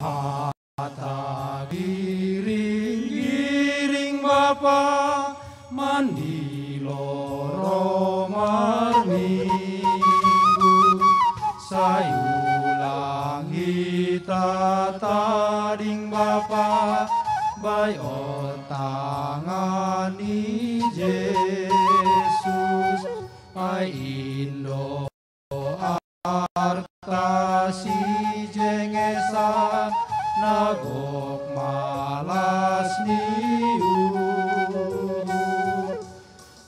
Mata giring-giring Bapa mandi loro marminggu sayulang kita tading Bapa bai tangani Yesus ai Indo arkasi jengesan nagok malas niu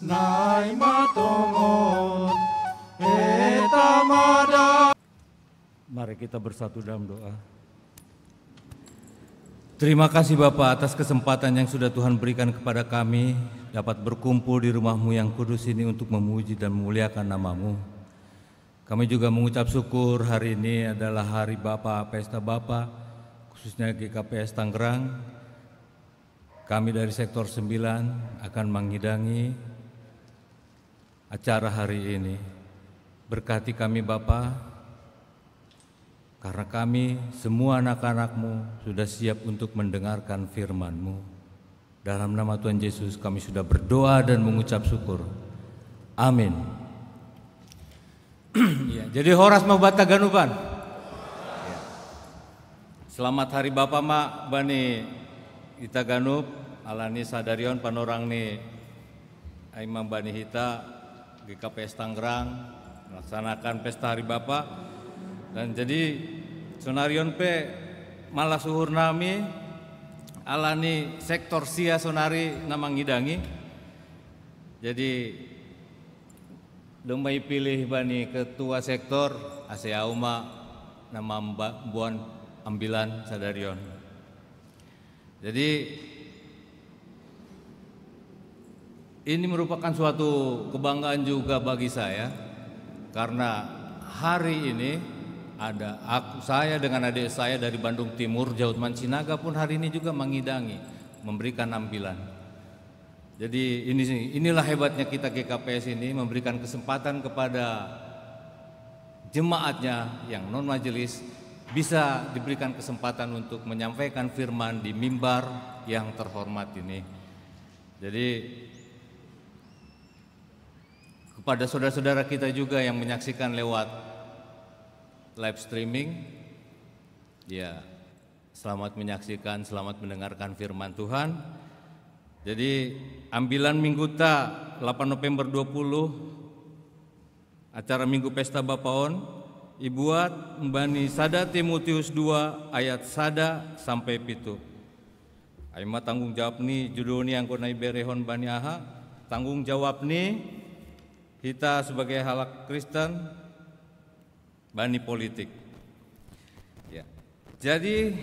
nai matongon etamada. Mari kita bersatu dalam doa. Terima kasih Bapa atas kesempatan yang sudah Tuhan berikan kepada kami dapat berkumpul di rumah-Mu yang kudus ini untuk memuji dan memuliakan nama-Mu. Kami juga mengucap syukur hari ini adalah hari Bapa, Pesta Bapa, khususnya GKPS Tangerang. Kami dari Sektor 9 akan menghidangi acara hari ini. Berkati kami Bapa, karena kami semua anak-anak-Mu sudah siap untuk mendengarkan firman-Mu. Dalam nama Tuhan Yesus kami sudah berdoa dan mengucap syukur. Amin. Ya, jadi horas mau bata ganupan. Ya. Selamat hari Bapa Mak Bani Ita Ganup alani sadarion panorang ni Imam Bani Hita GKPS Tangerang melaksanakan pesta hari Bapa. Dan jadi sonarion pe malah suhur nami alani sektor sia sonari namang ngidangi. Jadi domai pilih bani ketua sektor aseauma nama Buan Ambilan Sadarion. Jadi ini merupakan suatu kebanggaan juga bagi saya karena hari ini ada saya dengan adik saya dari Bandung Timur, Jautman Sinaga pun hari ini juga mengidangi, memberikan ambilan. Jadi inilah hebatnya kita GKPS ini memberikan kesempatan kepada jemaatnya yang non majelis bisa diberikan kesempatan untuk menyampaikan firman di mimbar yang terhormat ini. Jadi kepada saudara-saudara kita juga yang menyaksikan lewat live streaming, ya selamat menyaksikan, selamat mendengarkan firman Tuhan. Jadi ambilan Minggu Ta 8 November 20 acara Minggu Pesta Bapaon ibuat Mbani Sada Timotius 2 ayat Sada sampai Pitu. Aima tanggung jawab ni judul ni yang konai berehon Bani Aha, tanggung jawab ni kita sebagai halak Kristen Bani politik. Ya. Jadi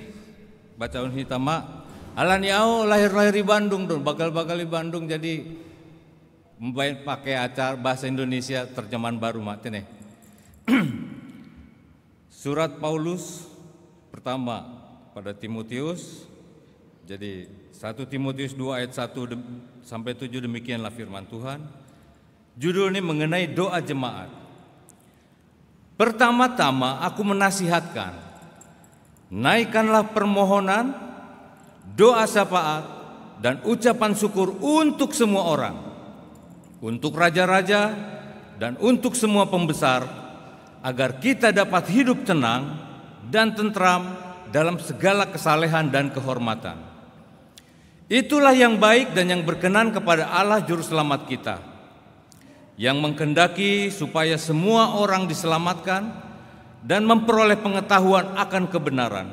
bacaan hitama alani au lahir-lahir di Bandung dong, bakal-bakal di Bandung jadi membayar pakai acara bahasa Indonesia terjemahan baru mati nih. Surat Paulus pertama pada Timotius. Jadi 1 Timotius 2 ayat 1 sampai 7 demikianlah firman Tuhan. Judul ini mengenai doa jemaat. Pertama-tama aku menasihatkan, naikkanlah permohonan, doa syafaat dan ucapan syukur untuk semua orang, untuk raja-raja dan untuk semua pembesar, agar kita dapat hidup tenang dan tentram dalam segala kesalehan dan kehormatan. Itulah yang baik dan yang berkenan kepada Allah Juru Selamat kita, yang menghendaki supaya semua orang diselamatkan dan memperoleh pengetahuan akan kebenaran.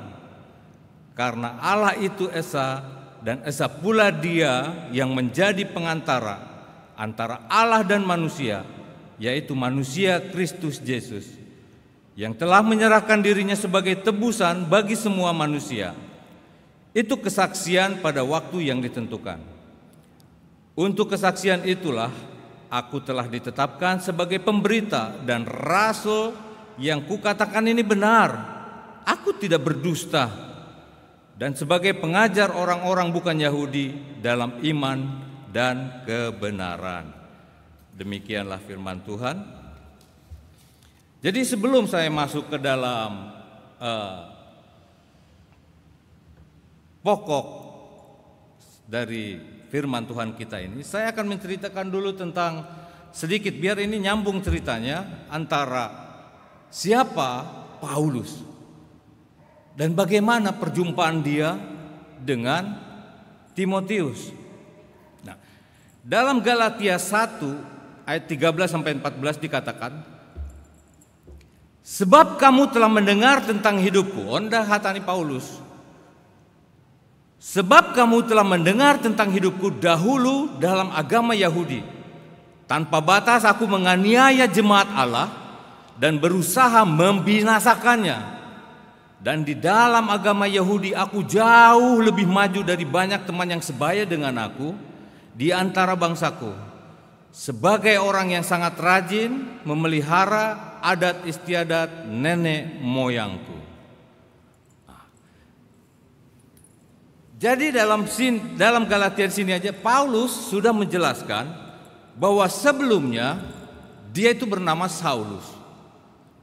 Karena Allah itu Esa dan Esa pula Dia yang menjadi pengantara antara Allah dan manusia, yaitu manusia Kristus Yesus, yang telah menyerahkan dirinya sebagai tebusan bagi semua manusia. Itu kesaksian pada waktu yang ditentukan. Untuk kesaksian itulah aku telah ditetapkan sebagai pemberita dan rasul. Yang kukatakan ini benar, aku tidak berdusta, dan sebagai pengajar orang-orang bukan Yahudi dalam iman dan kebenaran. Demikianlah firman Tuhan. Jadi sebelum saya masuk ke dalam pokok dari firman Tuhan kita ini, saya akan menceritakan dulu tentang sedikit biar ini nyambung ceritanya antara siapa Paulus dan bagaimana perjumpaan dia dengan Timotius. Nah, dalam Galatia 1 ayat 13 sampai 14 dikatakan, sebab kamu telah mendengar tentang hidupku, onda hatani Paulus. Sebab kamu telah mendengar tentang hidupku dahulu dalam agama Yahudi. Tanpa batas aku menganiaya jemaat Allah dan berusaha membinasakannya. Dan di dalam agama Yahudi aku jauh lebih maju dari banyak teman yang sebaya dengan aku di antara bangsaku. Sebagai orang yang sangat rajin memelihara adat istiadat nenek moyangku. Jadi dalam Galatia sini aja Paulus sudah menjelaskan bahwa sebelumnya dia itu bernama Saulus.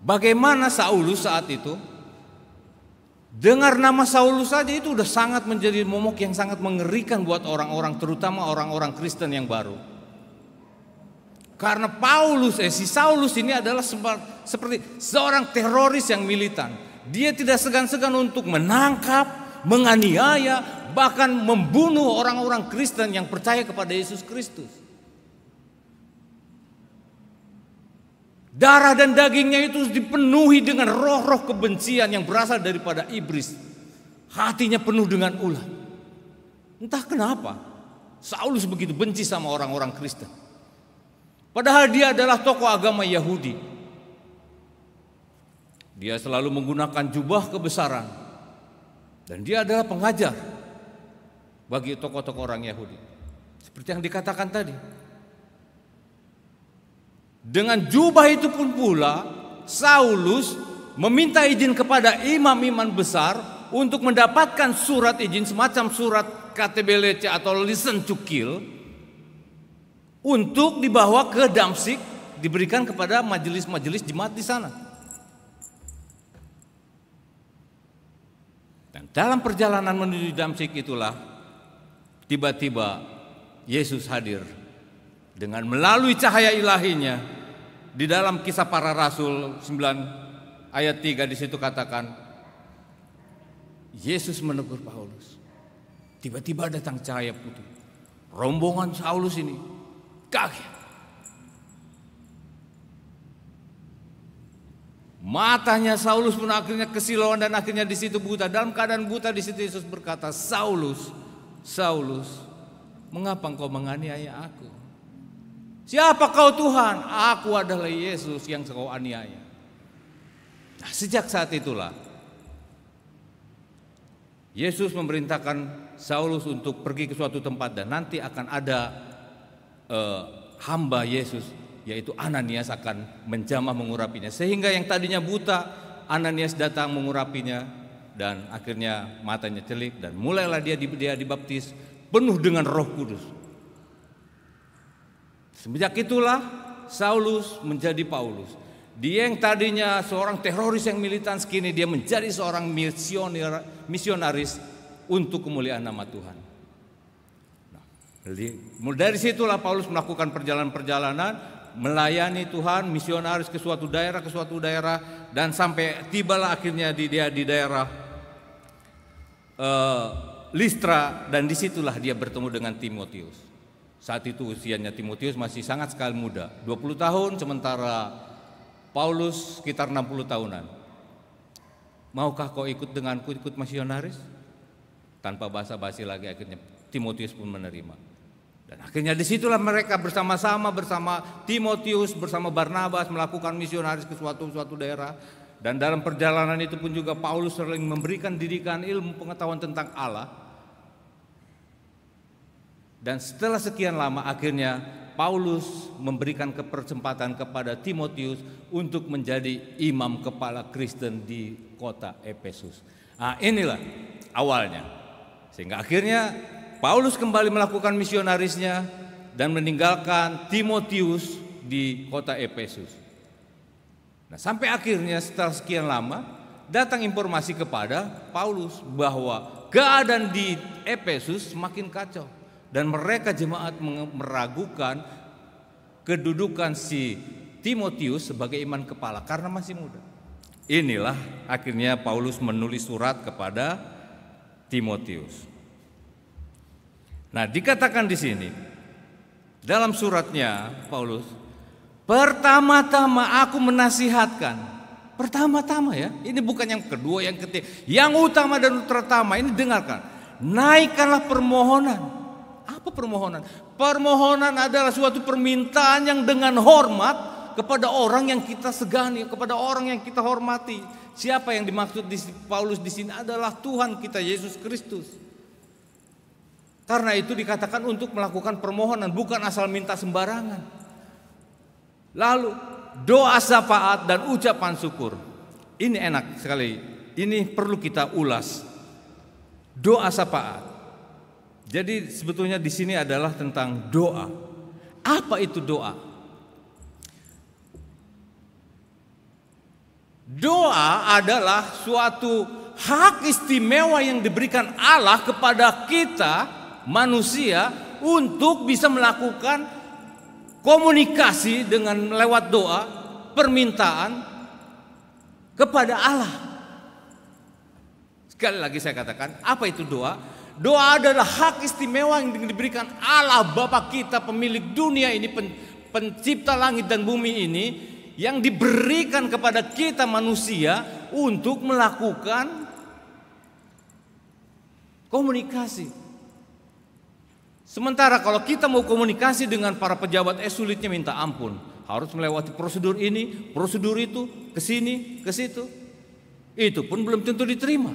Bagaimana Saulus saat itu? Dengar nama Saulus saja itu udah sangat menjadi momok yang sangat mengerikan buat orang-orang, terutama orang-orang Kristen yang baru. Karena si Saulus ini adalah seperti seorang teroris yang militan. Dia tidak segan-segan untuk menangkap, menganiaya, bahkan membunuh orang-orang Kristen yang percaya kepada Yesus Kristus. Darah dan dagingnya itu dipenuhi dengan roh-roh kebencian yang berasal daripada iblis. Hatinya penuh dengan ulah. Entah kenapa Saulus begitu benci sama orang-orang Kristen. Padahal dia adalah tokoh agama Yahudi. Dia selalu menggunakan jubah kebesaran. Dan dia adalah pengajar bagi tokoh-tokoh orang Yahudi. Seperti yang dikatakan tadi. Dengan jubah itu pun pula Saulus meminta izin kepada imam-imam besar untuk mendapatkan surat izin, semacam surat KTBLC atau listen to kill, untuk dibawa ke Damsyik, diberikan kepada majelis-majelis jemaat di sana. Dan dalam perjalanan menuju Damsyik itulah tiba-tiba Yesus hadir dengan melalui cahaya ilahinya. Di dalam Kisah Para Rasul 9 ayat 3 di situ katakan, Yesus menegur Paulus. Tiba-tiba datang cahaya putih. Rombongan Saulus ini kaget. Matanya Saulus pun akhirnya kesilauan dan akhirnya di situ buta. Dalam keadaan buta di situ Yesus berkata, Saulus, Saulus, mengapa engkau menganiaya aku? Siapa kau Tuhan? Aku adalah Yesus yang kau aniaya. Nah, sejak saat itulah Yesus memerintahkan Saulus untuk pergi ke suatu tempat dan nanti akan ada hamba Yesus, yaitu Ananias, akan menjamah mengurapinya. Sehingga yang tadinya buta, Ananias datang mengurapinya dan akhirnya matanya celik dan mulailah dia dibaptis penuh dengan Roh Kudus. Semenjak itulah Saulus menjadi Paulus. Dia yang tadinya seorang teroris yang militan, kini dia menjadi seorang misionaris untuk kemuliaan nama Tuhan. Nah, dari situlah Paulus melakukan perjalanan-perjalanan, melayani Tuhan, misionaris ke suatu daerah, dan sampai tibalah akhirnya dia di daerah Listra, dan disitulah dia bertemu dengan Timotius. Saat itu usianya Timotius masih sangat sekali muda, 20 tahun, sementara Paulus sekitar 60 tahunan. Maukah kau ikut denganku, ikut misionaris? Tanpa basa-basi lagi akhirnya Timotius pun menerima. Dan akhirnya disitulah mereka bersama Timotius, bersama Barnabas melakukan misionaris ke suatu daerah. Dan dalam perjalanan itu pun juga Paulus sering memberikan didikan ilmu pengetahuan tentang Allah. Dan setelah sekian lama akhirnya Paulus memberikan kesempatan kepada Timotius untuk menjadi imam kepala Kristen di kota Efesus. Nah, inilah awalnya. Sehingga akhirnya Paulus kembali melakukan misionarisnya dan meninggalkan Timotius di kota Efesus. Nah, sampai akhirnya setelah sekian lama datang informasi kepada Paulus bahwa keadaan di Efesus semakin kacau dan mereka jemaat meragukan kedudukan si Timotius sebagai iman kepala karena masih muda. Inilah akhirnya Paulus menulis surat kepada Timotius. Nah, dikatakan di sini dalam suratnya Paulus, pertama-tama aku menasihatkan. Pertama-tama ya, ini bukan yang kedua, yang ketiga, yang utama dan terutama. Ini dengarkan, naikkanlah permohonan. Apa permohonan? Permohonan adalah suatu permintaan yang dengan hormat kepada orang yang kita segani, kepada orang yang kita hormati. Siapa yang dimaksud di Paulus di sini adalah Tuhan kita Yesus Kristus. Karena itu dikatakan untuk melakukan permohonan, bukan asal minta sembarangan. Lalu doa syafaat dan ucapan syukur. Ini enak sekali. Ini perlu kita ulas. Doa syafaat. Jadi sebetulnya di sini adalah tentang doa. Apa itu doa? Doa adalah suatu hak istimewa yang diberikan Allah kepada kita manusia untuk bisa melakukan komunikasi dengan lewat doa, permintaan kepada Allah. Sekali lagi saya katakan, apa itu doa? Doa adalah hak istimewa yang diberikan Allah Bapa kita, pemilik dunia ini, pencipta langit dan bumi ini, yang diberikan kepada kita manusia untuk melakukan komunikasi. Sementara kalau kita mau komunikasi dengan para pejabat, sulitnya minta ampun. Harus melewati prosedur ini, prosedur itu, ke sini, ke situ. Itu pun belum tentu diterima.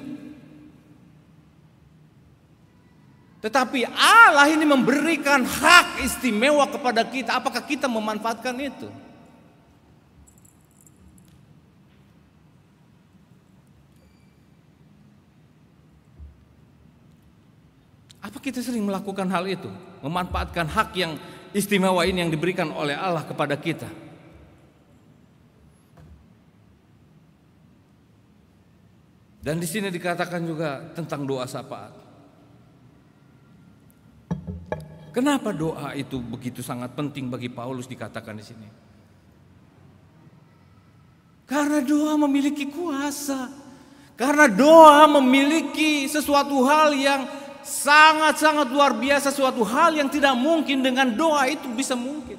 Tetapi Allah ini memberikan hak istimewa kepada kita. Apakah kita memanfaatkan itu? Apa kita sering melakukan hal itu? Memanfaatkan hak yang istimewa ini yang diberikan oleh Allah kepada kita. Dan di sini dikatakan juga tentang doa syafaat. Kenapa doa itu begitu sangat penting bagi Paulus dikatakan di sini? Karena doa memiliki kuasa. Karena doa memiliki sesuatu hal yang sangat-sangat luar biasa, suatu hal yang tidak mungkin dengan doa itu bisa mungkin.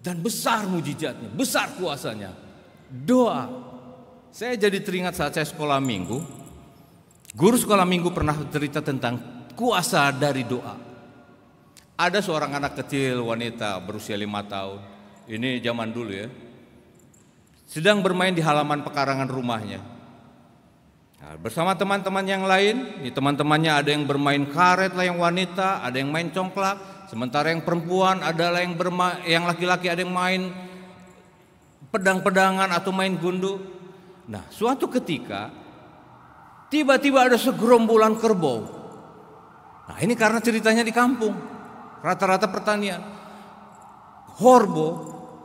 Dan besar mujizatnya, besar kuasanya. Doa. Saya jadi teringat saat saya sekolah minggu. Guru sekolah minggu pernah cerita tentang kuasa dari doa. Ada seorang anak kecil wanita berusia 5 tahun. Ini zaman dulu ya. Sedang bermain di halaman pekarangan rumahnya. Nah, bersama teman-teman yang lain, teman-temannya ada yang bermain karet lah yang wanita, ada yang main congklak, sementara yang perempuan adalah yang laki-laki ada yang main pedang-pedangan atau main gundu. Nah, suatu ketika tiba-tiba ada segerombolan kerbau. Nah, ini karena ceritanya di kampung, rata-rata pertanian. Horbo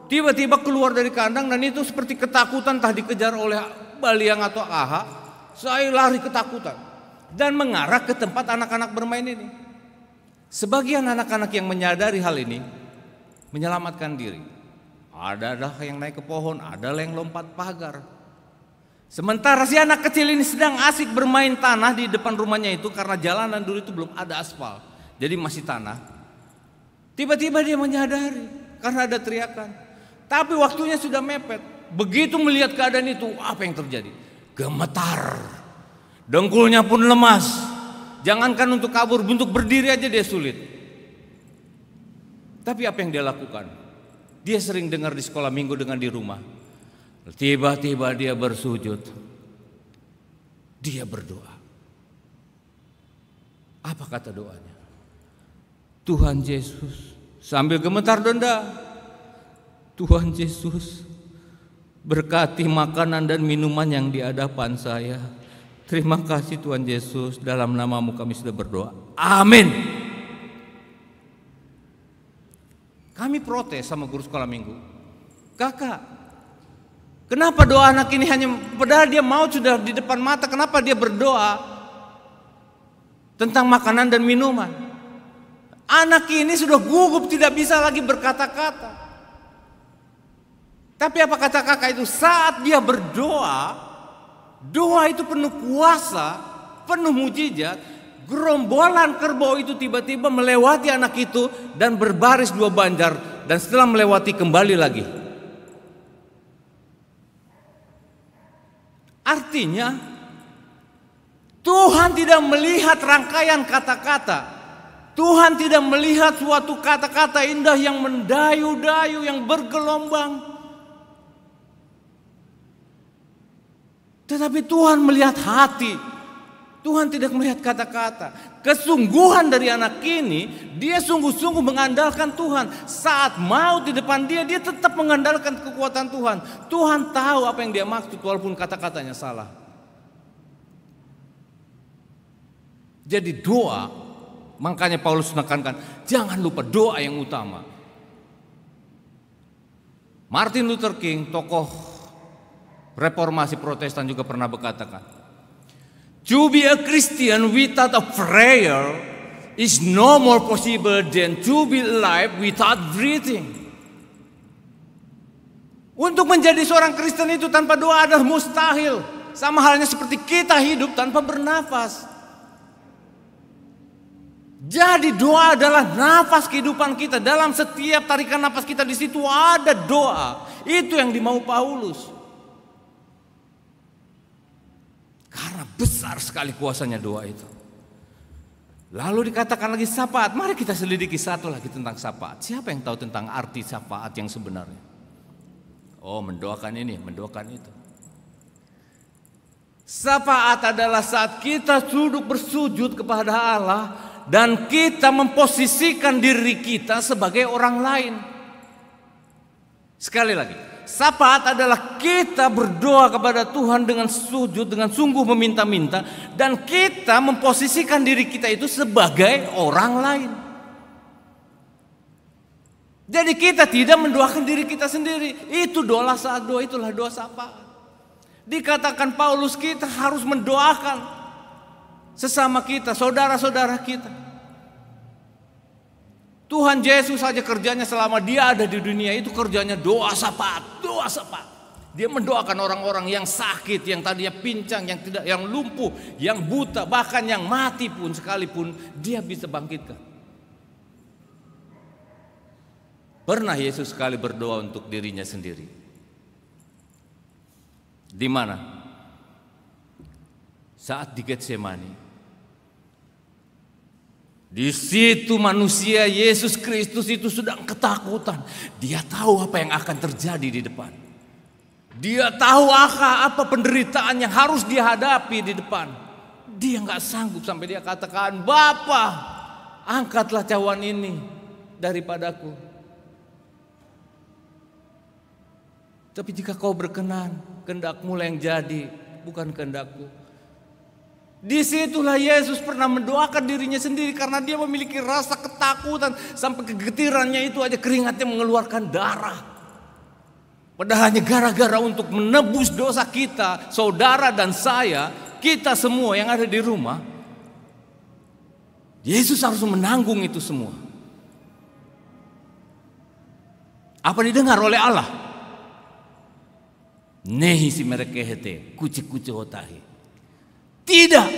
tiba-tiba keluar dari kandang dan itu seperti ketakutan, entah dikejar oleh baliang atau aha. Saya lari ketakutan dan mengarah ke tempat anak-anak bermain ini. Sebagian anak-anak yang menyadari hal ini menyelamatkan diri. Ada yang naik ke pohon, ada yang lompat pagar. Sementara si anak kecil ini sedang asik bermain tanah di depan rumahnya itu karena jalanan dulu itu belum ada aspal, jadi masih tanah. Tiba-tiba dia menyadari karena ada teriakan. Tapi waktunya sudah mepet. Begitu melihat keadaan itu, apa yang terjadi? Gemetar, dengkulnya pun lemas. Jangankan untuk kabur, untuk berdiri aja dia sulit. Tapi apa yang dia lakukan? Dia sering dengar di sekolah minggu dengan di rumah. Tiba-tiba dia bersujud. Dia berdoa. Apa kata doanya? Tuhan Yesus, sambil gemetar denda, Tuhan Yesus, berkati makanan dan minuman yang di hadapan saya. Terima kasih Tuhan Yesus, dalam namamu kami sudah berdoa. Amin. Kami protes sama guru sekolah minggu. Kakak, Kenapa doa anak ini hanya, padahal dia maut sudah di depan mata, kenapa dia berdoa tentang makanan dan minuman? Anak ini sudah gugup, tidak bisa lagi berkata-kata. Tapi apa kata kakak itu? Saat dia berdoa, doa itu penuh kuasa, penuh mujizat. Gerombolan kerbau itu tiba-tiba melewati anak itu dan berbaris 2 banjar, dan setelah melewati kembali lagi. Artinya Tuhan tidak melihat rangkaian kata-kata. Tuhan tidak melihat suatu kata-kata indah yang mendayu-dayu, yang bergelombang. Tetapi Tuhan melihat hati. Tuhan tidak melihat kata-kata. Kesungguhan dari anak ini, dia sungguh-sungguh mengandalkan Tuhan. Saat maut di depan dia, dia tetap mengandalkan kekuatan Tuhan. Tuhan tahu apa yang dia maksud walaupun kata-katanya salah. Jadi doa, makanya Paulus menekankan, jangan lupa doa yang utama. Martin Luther King, tokoh reformasi Protestan, juga pernah berkatakan, to be a Christian without a prayer is no more possible than to be alive without breathing. Untuk menjadi seorang Kristen itu tanpa doa adalah mustahil. Sama halnya seperti kita hidup tanpa bernafas. Jadi doa adalah nafas kehidupan kita. Dalam setiap tarikan nafas kita, di situ ada doa. Itu yang dimau Paulus. Karena besar sekali kuasanya doa itu. Lalu dikatakan lagi syafaat. Mari kita selidiki satu lagi tentang syafaat. Siapa yang tahu tentang arti syafaat yang sebenarnya? Oh, mendoakan ini, mendoakan itu. Syafaat adalah saat kita duduk bersujud kepada Allah dan kita memposisikan diri kita sebagai orang lain. Sekali lagi, syafaat adalah kita berdoa kepada Tuhan dengan sujud, dengan sungguh meminta-minta, dan kita memposisikan diri kita itu sebagai orang lain. Jadi kita tidak mendoakan diri kita sendiri. Itu doa saat doa, itulah doa syafaat. Dikatakan Paulus, kita harus mendoakan sesama kita, saudara-saudara kita. Tuhan Yesus saja kerjanya selama dia ada di dunia itu kerjanya doa syafaat, doa syafaat. Dia mendoakan orang-orang yang sakit, yang tadinya pincang, yang lumpuh, yang buta, bahkan yang mati pun sekalipun dia bisa bangkitkan. Pernah Yesus sekali berdoa untuk dirinya sendiri. Di mana? Saat di Getsemani. Di situ manusia Yesus Kristus itu sedang ketakutan. Dia tahu apa yang akan terjadi di depan. Dia tahu apa penderitaan yang harus dia hadapi di depan. Dia nggak sanggup sampai dia katakan, Bapa, angkatlah cawan ini daripadaku. Tapi jika kau berkenan, kehendakmu yang jadi, bukan kehendakku. Disitulah Yesus pernah mendoakan dirinya sendiri karena dia memiliki rasa ketakutan sampai kegetirannya itu aja keringatnya mengeluarkan darah. Padahal hanya gara-gara untuk menebus dosa kita, saudara dan saya, kita semua yang ada di rumah. Yesus harus menanggung itu semua. Apa didengar oleh Allah? Nehi si merekehete, kuci-kuci hotahi. Tidak.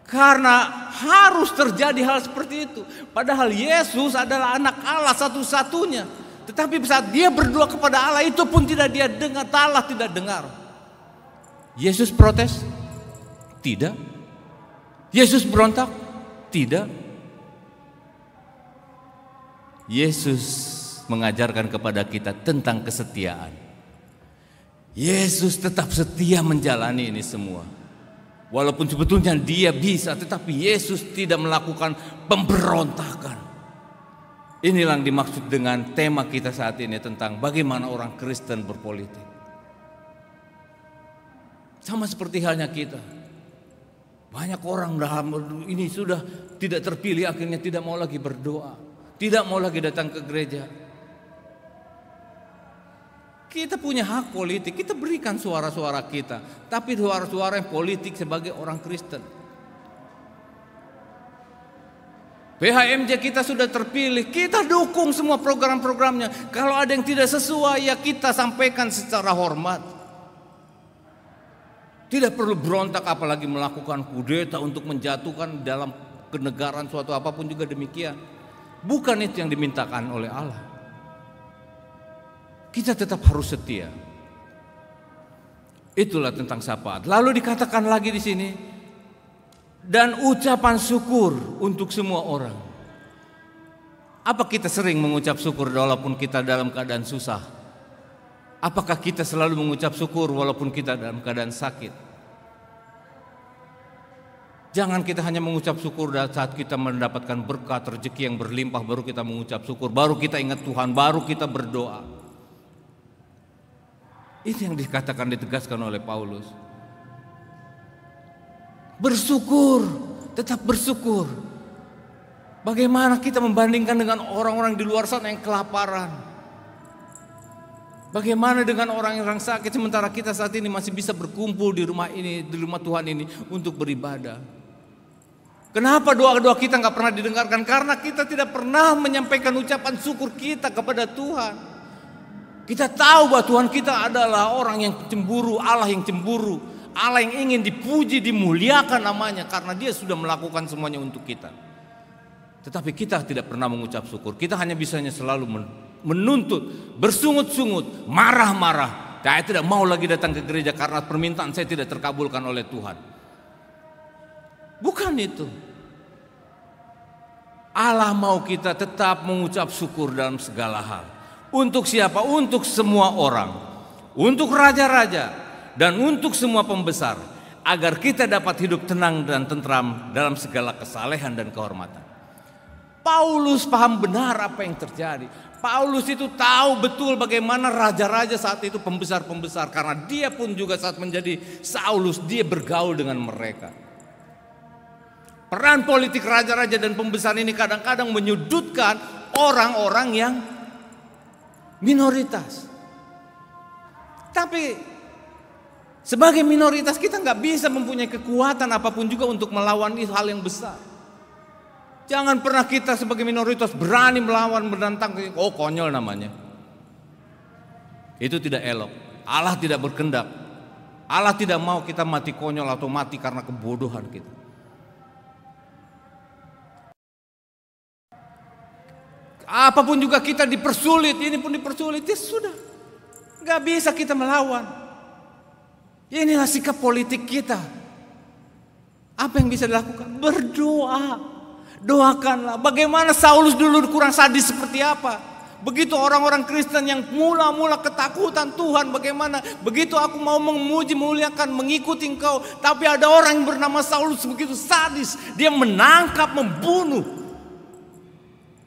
Karena harus terjadi hal seperti itu. Padahal Yesus adalah anak Allah satu-satunya. Tetapi saat dia berdoa kepada Allah itu pun tidak dia dengar, Allah tidak dengar. Yesus protes? Tidak. Yesus berontak? Tidak. Yesus mengajarkan kepada kita tentang kesetiaan. Yesus tetap setia menjalani ini semua. Walaupun sebetulnya dia bisa, tetapi Yesus tidak melakukan pemberontakan. Inilah yang dimaksud dengan tema kita saat ini tentang bagaimana orang Kristen berpolitik. Sama seperti halnya kita. Banyak orang dalam ini sudah tidak terpilih, akhirnya tidak mau lagi berdoa, tidak mau lagi datang ke gereja. Kita punya hak politik, kita berikan suara-suara kita, tapi suara-suara yang politik sebagai orang Kristen. PHMJ kita sudah terpilih, kita dukung semua program-programnya. Kalau ada yang tidak sesuai, ya kita sampaikan secara hormat. Tidak perlu berontak, apalagi melakukan kudeta untuk menjatuhkan dalam kenegaraan suatu apapun juga demikian. Bukan itu yang dimintakan oleh Allah. Kita tetap harus setia. Itulah tentang syafaat. Lalu dikatakan lagi di sini, dan ucapan syukur untuk semua orang. Apa kita sering mengucap syukur walaupun kita dalam keadaan susah? Apakah kita selalu mengucap syukur walaupun kita dalam keadaan sakit? Jangan kita hanya mengucap syukur saat kita mendapatkan berkat rezeki yang berlimpah, baru kita mengucap syukur, baru kita ingat Tuhan, baru kita berdoa. Ini yang dikatakan, ditegaskan oleh Paulus. Bersyukur, tetap bersyukur. Bagaimana kita membandingkan dengan orang-orang di luar sana yang kelaparan? Bagaimana dengan orang yang sakit sementara kita saat ini masih bisa berkumpul di rumah ini, di rumah Tuhan ini untuk beribadah? Kenapa doa-doa kita nggak pernah didengarkan? Karena kita tidak pernah menyampaikan ucapan syukur kita kepada Tuhan. Kita tahu bahwa Tuhan kita adalah orang yang cemburu, Allah yang cemburu, Allah yang ingin dipuji, dimuliakan namanya karena Dia sudah melakukan semuanya untuk kita. Tetapi kita tidak pernah mengucap syukur. Kita hanya bisanya selalu menuntut, bersungut-sungut, marah-marah. Saya tidak mau lagi datang ke gereja karena permintaan saya tidak terkabulkan oleh Tuhan. Bukan itu. Allah mau kita tetap mengucap syukur dalam segala hal. Untuk siapa? Untuk semua orang, untuk raja-raja, dan untuk semua pembesar, agar kita dapat hidup tenang dan tentram dalam segala kesalehan dan kehormatan. Paulus paham benar apa yang terjadi. Paulus itu tahu betul bagaimana raja-raja saat itu, pembesar-pembesar, karena dia pun juga saat menjadi Saulus, dia bergaul dengan mereka. Peran politik raja-raja dan pembesar ini kadang-kadang menyudutkan orang-orang yang minoritas. Tapi sebagai minoritas kita nggak bisa mempunyai kekuatan apapun juga untuk melawan hal yang besar. Jangan pernah kita sebagai minoritas berani melawan, menantang. Oh, konyol namanya. Itu tidak elok. Allah tidak berkehendak. Allah tidak mau kita mati konyol atau mati karena kebodohan kita. Apapun juga kita dipersulit, ini pun dipersulit, ya sudah, nggak bisa kita melawan. Inilah sikap politik kita. Apa yang bisa dilakukan? Berdoa, doakanlah. Bagaimana Saulus dulu kurang sadis seperti apa? Begitu orang-orang Kristen yang mula-mula ketakutan Tuhan, bagaimana? Begitu aku mau memuji, memuliakan, mengikuti Engkau, tapi ada orang yang bernama Saulus begitu sadis, dia menangkap, membunuh.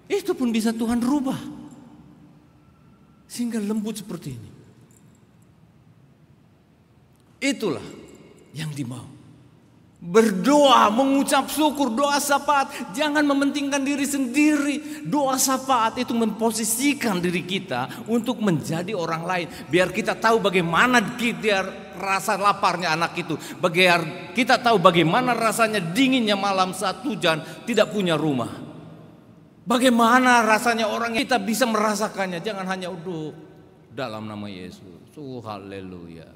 Itu pun bisa Tuhan rubah sehingga lembut seperti ini. Itulah yang dimau. Berdoa, mengucap syukur, doa syafaat. Jangan mementingkan diri sendiri. Doa syafaat itu memposisikan diri kita untuk menjadi orang lain. Biar kita tahu bagaimana kita rasa laparnya anak itu. Biar kita tahu bagaimana rasanya dinginnya malam saat hujan tidak punya rumah. Bagaimana rasanya orang kita bisa merasakannya. Jangan hanya duduk dalam nama Yesus. Haleluya.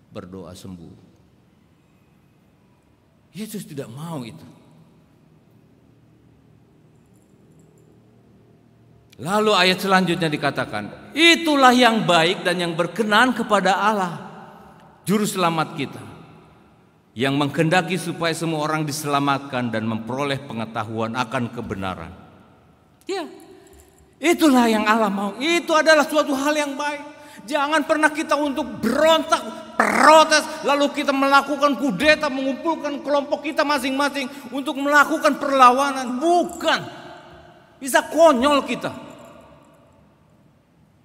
Berdoa sembuh. Yesus tidak mau itu. Lalu ayat selanjutnya dikatakan, itulah yang baik dan yang berkenan kepada Allah, Juru Selamat kita, yang menghendaki supaya semua orang diselamatkan dan memperoleh pengetahuan akan kebenaran. Ya, itulah yang Allah mau. Itu adalah suatu hal yang baik. Jangan pernah kita untuk berontak, protes, lalu kita melakukan kudeta, mengumpulkan kelompok kita masing-masing untuk melakukan perlawanan. Bukan. Bisa konyol kita.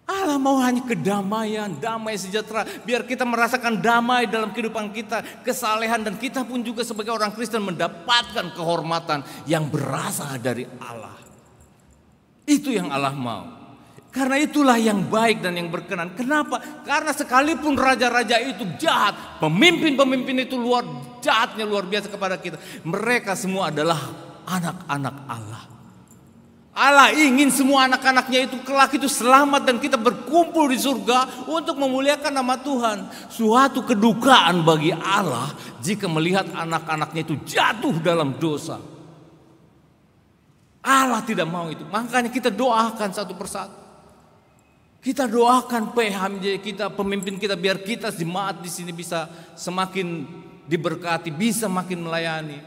Allah mau hanya kedamaian, damai sejahtera. Biar kita merasakan damai dalam kehidupan kita, kesalehan, dan kita pun juga sebagai orang Kristen mendapatkan kehormatan yang berasal dari Allah. Itu yang Allah mau. Karena itulah yang baik dan yang berkenan. Kenapa? Karena sekalipun raja-raja itu jahat, pemimpin-pemimpin itu jahatnya luar biasa kepada kita, mereka semua adalah anak-anak Allah. Allah ingin semua anak-anaknya itu kelak itu selamat dan kita berkumpul di surga untuk memuliakan nama Tuhan. Suatu kedukaan bagi Allah jika melihat anak-anaknya itu jatuh dalam dosa. Allah tidak mau itu. Makanya kita doakan satu persatu. Kita doakan PHMJ kita, pemimpin kita, biar kita jemaat di sini bisa semakin diberkati, bisa makin melayani.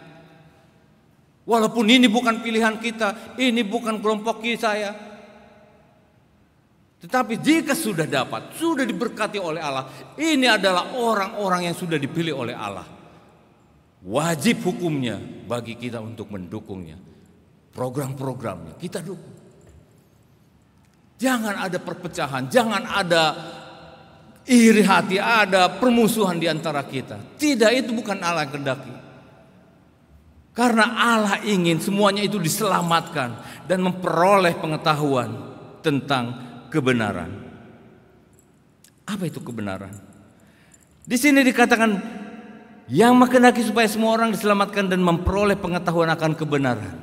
Walaupun ini bukan pilihan kita, ini bukan kelompok saya. Tetapi jika sudah dapat, sudah diberkati oleh Allah, ini adalah orang-orang yang sudah dipilih oleh Allah. Wajib hukumnya bagi kita untuk mendukungnya. Program-programnya kita dukung. Jangan ada perpecahan, jangan ada iri hati, ada permusuhan di antara kita. Tidak, itu bukan Allah yang kehendaki. Karena Allah ingin semuanya itu diselamatkan dan memperoleh pengetahuan tentang kebenaran. Apa itu kebenaran? Di sini dikatakan yang menghendaki supaya semua orang diselamatkan dan memperoleh pengetahuan akan kebenaran.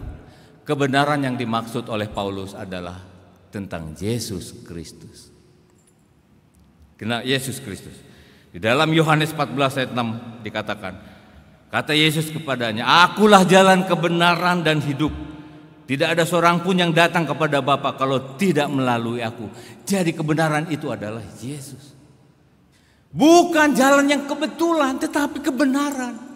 Kebenaran yang dimaksud oleh Paulus adalah tentang Yesus Kristus. Karena Yesus Kristus. Di dalam Yohanes 14 ayat 6 dikatakan, kata Yesus kepadanya, "Akulah jalan kebenaran dan hidup. Tidak ada seorang pun yang datang kepada Bapa kalau tidak melalui aku." Jadi kebenaran itu adalah Yesus. Bukan jalan yang kebetulan, tetapi kebenaran.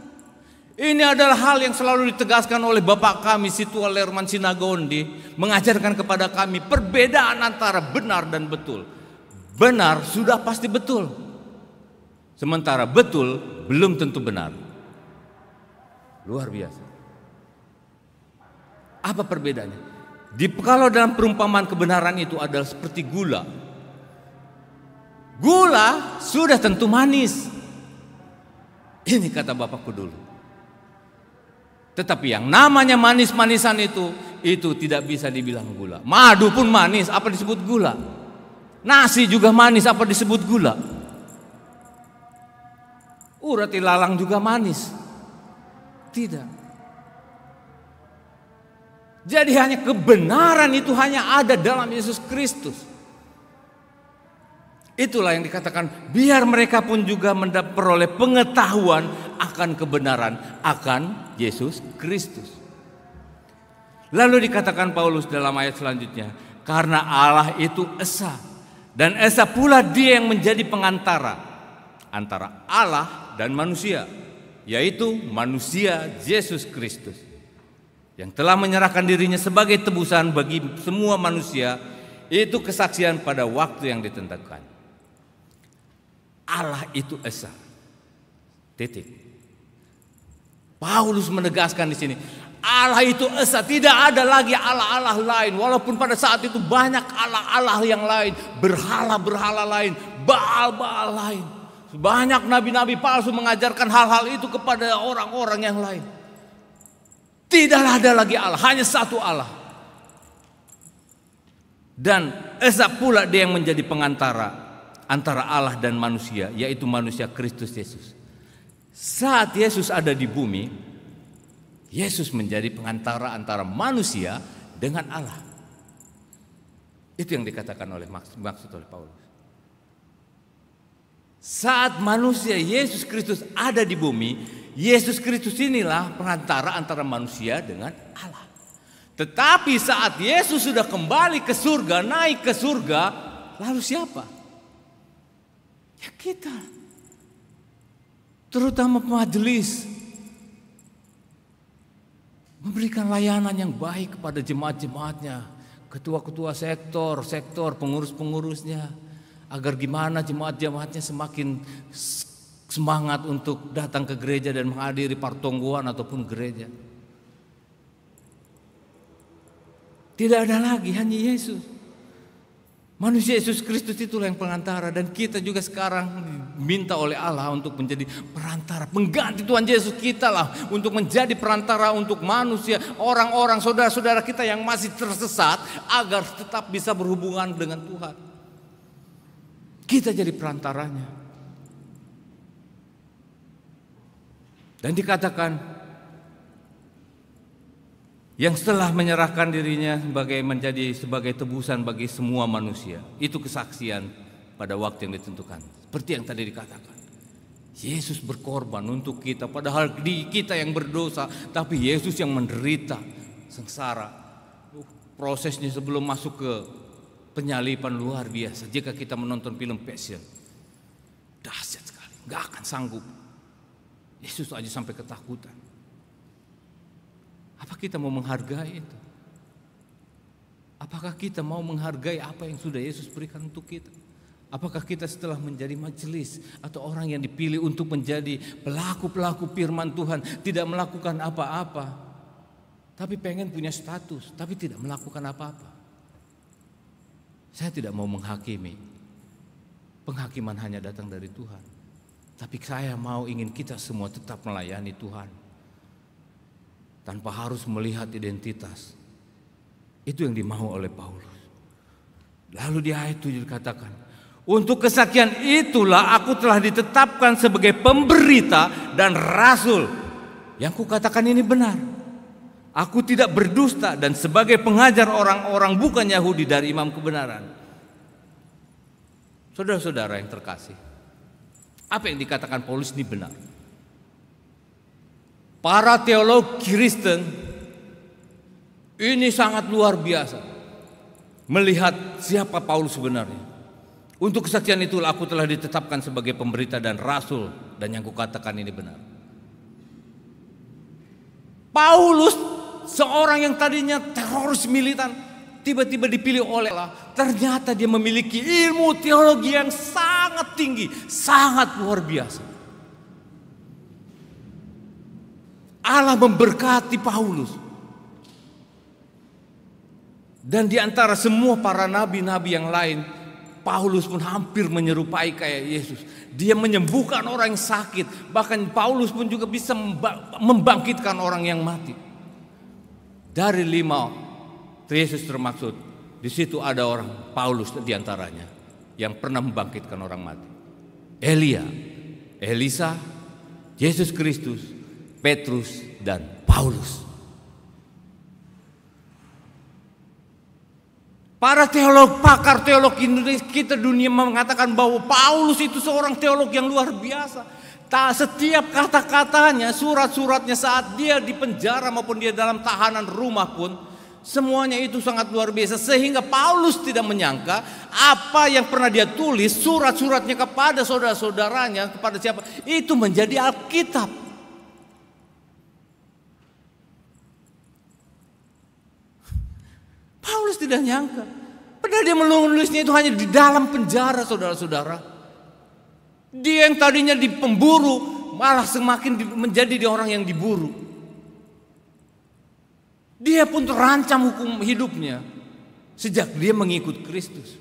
Ini adalah hal yang selalu ditegaskan oleh Bapak kami, Situal Lerman Sinagondi, mengajarkan kepada kami perbedaan antara benar dan betul. Benar sudah pasti betul, sementara betul belum tentu benar. Luar biasa. Apa perbedaannya? Kalau dalam perumpamaan kebenaran itu adalah seperti gula. Gula sudah tentu manis. Ini kata Bapakku dulu. Tetapi yang namanya manis-manisan itu tidak bisa dibilang gula. Madu pun manis, apa disebut gula? Nasi juga manis, apa disebut gula? Urat ilalang juga manis. Tidak. Jadi hanya kebenaran itu hanya ada dalam Yesus Kristus. Itulah yang dikatakan biar mereka pun juga memperoleh pengetahuan akan kebenaran akan Yesus Kristus. Lalu dikatakan Paulus dalam ayat selanjutnya, karena Allah itu esa dan esa pula dia yang menjadi pengantara antara Allah dan manusia, yaitu manusia Yesus Kristus yang telah menyerahkan dirinya sebagai tebusan bagi semua manusia. Itu kesaksian pada waktu yang ditentukan. Allah itu esa. Titik. Paulus menegaskan di sini, Allah itu esa, tidak ada lagi Allah-Allah lain. Walaupun pada saat itu banyak Allah-Allah yang lain, berhala-berhala lain, Baal-Baal lain. Banyak nabi-nabi palsu mengajarkan hal-hal itu kepada orang-orang yang lain. Tidak ada lagi Allah, hanya satu Allah. Dan esa pula dia yang menjadi pengantara antara Allah dan manusia, yaitu manusia Kristus Yesus. Saat Yesus ada di bumi, Yesus menjadi pengantara antara manusia dengan Allah. Itu yang dikatakan oleh maksud oleh Paulus. Saat manusia Yesus Kristus ada di bumi, Yesus Kristus inilah pengantara antara manusia dengan Allah. Tetapi saat Yesus sudah kembali ke surga, naik ke surga, lalu siapa? Ya kita, terutama majelis, memberikan layanan yang baik kepada jemaat-jemaatnya, ketua-ketua sektor, pengurus-pengurusnya, agar gimana jemaat-jemaatnya semakin semangat untuk datang ke gereja dan menghadiri partongguan ataupun gereja. Tidak ada lagi, hanya Yesus. Manusia Yesus Kristus itulah yang pengantara, dan kita juga sekarang minta oleh Allah untuk menjadi perantara, pengganti Tuhan Yesus kita lah, untuk menjadi perantara untuk manusia, orang-orang saudara-saudara kita yang masih tersesat, agar tetap bisa berhubungan dengan Tuhan. Kita jadi perantaranya. Dan dikatakan yang setelah menyerahkan dirinya sebagai tebusan bagi semua manusia. Itu kesaksian pada waktu yang ditentukan. Seperti yang tadi dikatakan, Yesus berkorban untuk kita, padahal kita yang berdosa, tapi Yesus yang menderita sengsara. Prosesnya sebelum masuk ke penyalipan luar biasa. Jika kita menonton film Passion, dahsyat sekali, gak akan sanggup. Yesus aja sampai ketakutan. Apa kita mau menghargai itu? Apakah kita mau menghargai apa yang sudah Yesus berikan untuk kita? Apakah kita setelah menjadi majelis atau orang yang dipilih untuk menjadi pelaku-pelaku firman Tuhan tidak melakukan apa-apa, tapi pengen punya status, tapi tidak melakukan apa-apa? Saya tidak mau menghakimi. Penghakiman hanya datang dari Tuhan. Tapi saya ingin kita semua tetap melayani Tuhan tanpa harus melihat identitas. Itu yang dimau oleh Paulus. Lalu di ayat 7 dikatakan, untuk kesaksian itulah aku telah ditetapkan sebagai pemberita dan rasul. Yang kukatakan ini benar. Aku tidak berdusta dan sebagai pengajar orang-orang bukan Yahudi dari imam kebenaran. Saudara-saudara yang terkasih, apa yang dikatakan Paulus ini benar. Para teolog Kristen ini sangat luar biasa melihat siapa Paulus sebenarnya. Untuk kesaksian itulah aku telah ditetapkan sebagai pemberita dan rasul, dan yang kukatakan ini benar. Paulus, seorang yang tadinya teroris militan, tiba-tiba dipilih oleh Allah. Ternyata dia memiliki ilmu teologi yang sangat tinggi, sangat luar biasa. Allah memberkati Paulus. Dan di antara semua para nabi-nabi yang lain, Paulus pun hampir menyerupai kayak Yesus. Dia menyembuhkan orang yang sakit. Bahkan Paulus pun juga bisa membangkitkan orang yang mati. Dari 5 Yesus termaksud, di situ ada orang Paulus di antaranya yang pernah membangkitkan orang mati. Elia, Elisa, Yesus Kristus, Petrus, dan Paulus. Para teolog, pakar teolog Indonesia kita dunia mengatakan bahwa Paulus itu seorang teolog yang luar biasa. Setiap kata-katanya, surat-suratnya saat dia di penjara maupun dia dalam tahanan rumah pun, semuanya itu sangat luar biasa. Sehingga Paulus tidak menyangka apa yang pernah dia tulis, surat-suratnya kepada saudara-saudaranya, kepada siapa, itu menjadi Alkitab. Paulus tidak nyangka. Padahal dia menulisnya itu hanya di dalam penjara, saudara-saudara. Dia yang tadinya di pemburu malah semakin menjadi orang yang diburu. Dia pun terancam hukum hidupnya sejak dia mengikut Kristus.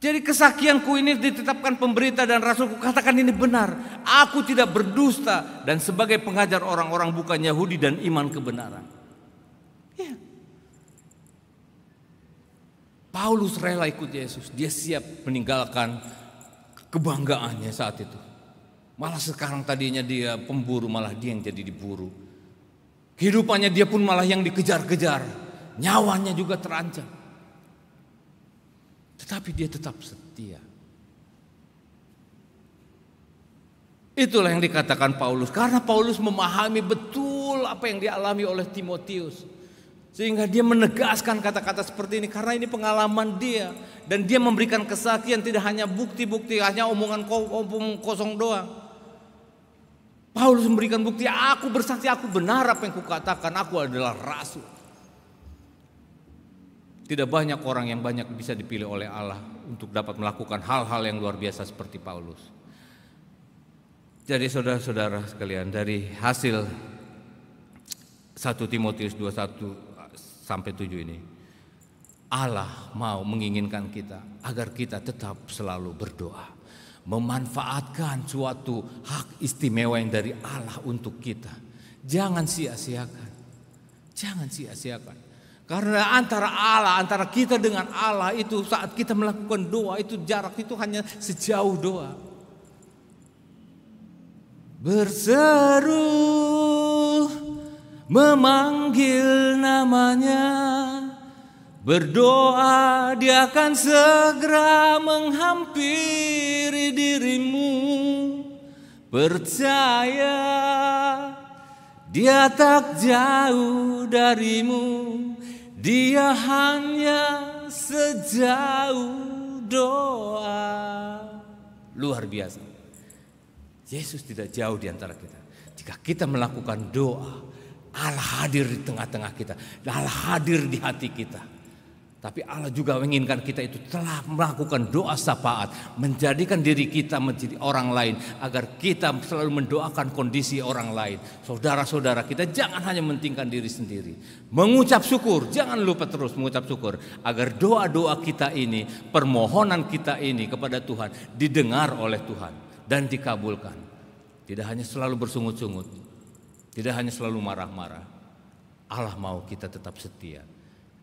Jadi kesaksianku ini ditetapkan pemberita dan rasulku, katakan ini benar. Aku tidak berdusta dan sebagai pengajar orang-orang bukan Yahudi dan iman kebenaran. Ya. Paulus rela ikut Yesus. Dia siap meninggalkan kebanggaannya saat itu. Malah sekarang tadinya dia pemburu, malah dia yang jadi diburu. Kehidupannya dia pun malah yang dikejar-kejar. Nyawanya juga terancam. Tetapi dia tetap setia. Itulah yang dikatakan Paulus. Karena Paulus memahami betul apa yang dialami oleh Timotius. Sehingga dia menegaskan kata-kata seperti ini. Karena ini pengalaman dia. Dan dia memberikan kesaksian, tidak hanya bukti-bukti, hanya omongan kosong doang. Paulus memberikan bukti, aku bersaksi, aku benar apa yang kukatakan, aku adalah rasul. Tidak banyak orang yang banyak bisa dipilih oleh Allah untuk dapat melakukan hal-hal yang luar biasa seperti Paulus. Jadi saudara-saudara sekalian, dari hasil 1 Timotius 2:1-7 ini, Allah mau menginginkan kita agar kita tetap selalu berdoa, memanfaatkan suatu hak istimewa yang dari Allah untuk kita. Jangan sia-siakan, jangan sia-siakan. Karena antara kita dengan Allah itu saat kita melakukan doa itu jarak itu hanya sejauh doa. Berseru memanggil namanya, berdoa dia akan segera menghampiri dirimu. Percaya dia tak jauh darimu, dia hanya sejauh doa. Luar biasa. Yesus tidak jauh di antara kita. Jika kita melakukan doa, Allah hadir di tengah-tengah kita, Allah hadir di hati kita. Tapi Allah juga menginginkan kita itu telah melakukan doa syafaat, menjadikan diri kita menjadi orang lain, agar kita selalu mendoakan kondisi orang lain. Saudara-saudara kita jangan hanya mementingkan diri sendiri. Mengucap syukur, jangan lupa terus mengucap syukur, agar doa-doa kita ini, permohonan kita ini kepada Tuhan didengar oleh Tuhan dan dikabulkan. Tidak hanya selalu bersungut-sungut, tidak hanya selalu marah-marah. Allah mau kita tetap setia.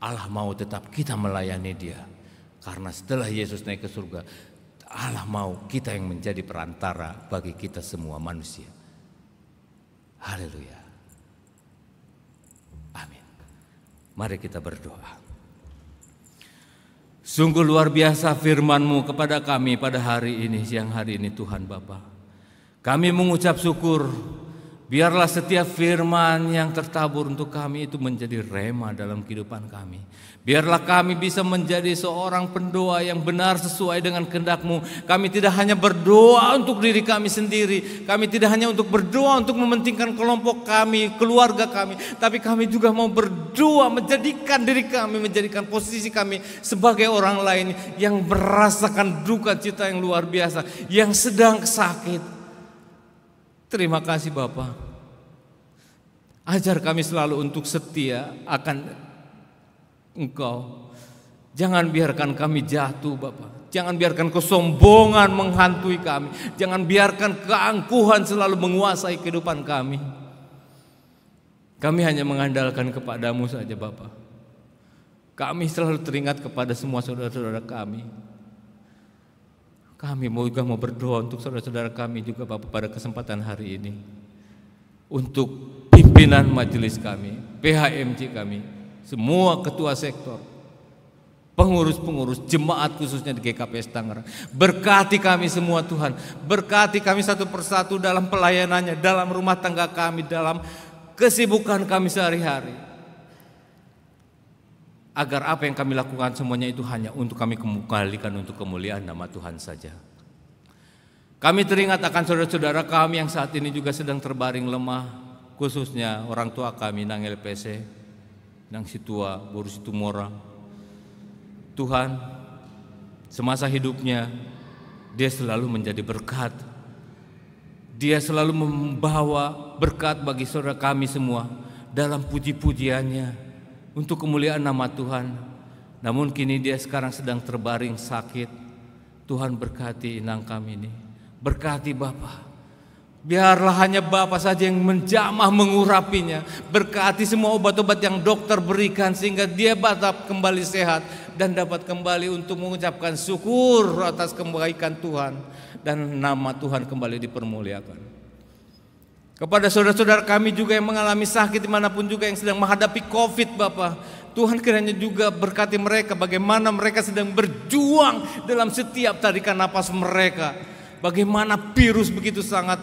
Allah mau tetap kita melayani Dia. Karena setelah Yesus naik ke surga, Allah mau kita yang menjadi perantara bagi kita semua manusia. Haleluya. Amin. Mari kita berdoa. Sungguh luar biasa firman-Mu kepada kami pada hari ini, siang hari ini Tuhan Bapa. Kami mengucap syukur. Biarlah setiap firman yang tertabur untuk kami itu menjadi rema dalam kehidupan kami. Biarlah kami bisa menjadi seorang pendoa yang benar sesuai dengan kehendak-Mu. Kami tidak hanya berdoa untuk diri kami sendiri. Kami tidak hanya untuk berdoa untuk mementingkan kelompok kami, keluarga kami. Tapi kami juga mau berdoa menjadikan diri kami, menjadikan posisi kami sebagai orang lain yang merasakan duka cita yang luar biasa, yang sedang sakit. Terima kasih Bapa. Ajar kami selalu untuk setia akan Engkau. Jangan biarkan kami jatuh Bapa. Jangan biarkan kesombongan menghantui kami. Jangan biarkan keangkuhan selalu menguasai kehidupan kami. Kami hanya mengandalkan kepada-Mu saja Bapa. Kami selalu teringat kepada semua saudara-saudara kami. Kami juga mau berdoa untuk saudara-saudara kami juga Bapak pada kesempatan hari ini. Untuk pimpinan majelis kami, PHMJ kami, semua ketua sektor, pengurus-pengurus, jemaat khususnya di GKPS Tangerang. Berkati kami semua Tuhan, berkati kami satu persatu dalam pelayanannya, dalam rumah tangga kami, dalam kesibukan kami sehari-hari. Agar apa yang kami lakukan semuanya itu hanya untuk kami kembalikan untuk kemuliaan nama Tuhan saja. Kami teringat akan saudara-saudara kami yang saat ini juga sedang terbaring lemah, khususnya orang tua kami Nang LPC, Nang Situa, Boru Situmora. Tuhan, semasa hidupnya dia selalu menjadi berkat. Dia selalu membawa berkat bagi saudara kami semua dalam puji-pujiannya untuk kemuliaan nama Tuhan. Namun kini dia sekarang sedang terbaring sakit. Tuhan berkati inang kami ini. Berkati Bapa. Biarlah hanya Bapa saja yang menjamah mengurapinya. Berkati semua obat-obat yang dokter berikan sehingga dia dapat kembali sehat dan dapat kembali untuk mengucapkan syukur atas kebaikan Tuhan dan nama Tuhan kembali dipermuliakan. Kepada saudara-saudara kami juga yang mengalami sakit dimanapun juga yang sedang menghadapi COVID Bapak, Tuhan kiranya juga berkati mereka bagaimana mereka sedang berjuang dalam setiap tarikan napas mereka. Bagaimana virus begitu sangat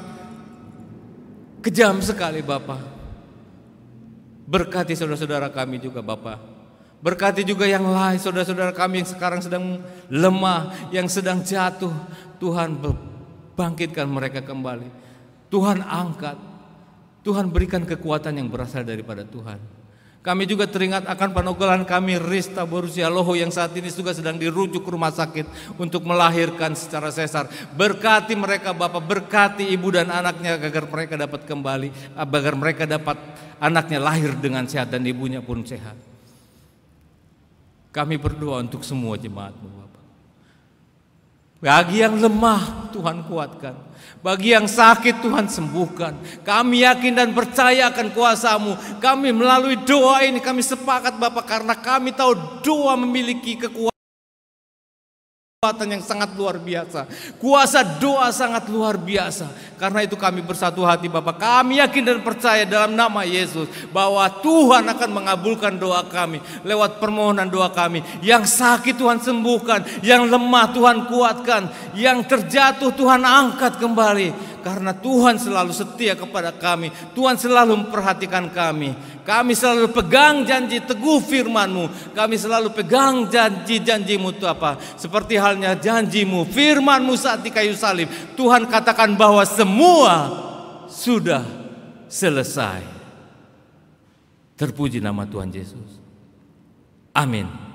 kejam sekali Bapak. Berkati saudara-saudara kami juga Bapak. Berkati juga yang lain saudara-saudara kami yang sekarang sedang lemah, yang sedang jatuh. Tuhan bangkitkan mereka kembali. Tuhan angkat. Tuhan berikan kekuatan yang berasal daripada Tuhan. Kami juga teringat akan panogolan kami Rista Borussia Loho yang saat ini juga sedang dirujuk ke rumah sakit untuk melahirkan secara sesar. Berkati mereka Bapak, berkati ibu dan anaknya agar mereka dapat kembali, agar mereka dapat anaknya lahir dengan sehat dan ibunya pun sehat. Kami berdoa untuk semua jemaat-Mu Bapa. Bagi yang lemah Tuhan kuatkan, bagi yang sakit Tuhan sembuhkan. Kami yakin dan percaya akan kuasa-Mu. Kami melalui doa ini kami sepakat Bapa, karena kami tahu doa memiliki kekuatan yang sangat luar biasa. Kuasa doa sangat luar biasa. Karena itu kami bersatu hati Bapa. Kami yakin dan percaya dalam nama Yesus bahwa Tuhan akan mengabulkan doa kami lewat permohonan doa kami. Yang sakit Tuhan sembuhkan, yang lemah Tuhan kuatkan, yang terjatuh Tuhan angkat kembali. Karena Tuhan selalu setia kepada kami. Tuhan selalu memperhatikan kami. Kami selalu pegang janji teguh firman-Mu. Kami selalu pegang janji-janji-Mu itu apa? Seperti halnya janji-Mu, firman-Mu saat di kayu salib. Tuhan katakan bahwa semua sudah selesai. Terpuji nama Tuhan Yesus. Amin.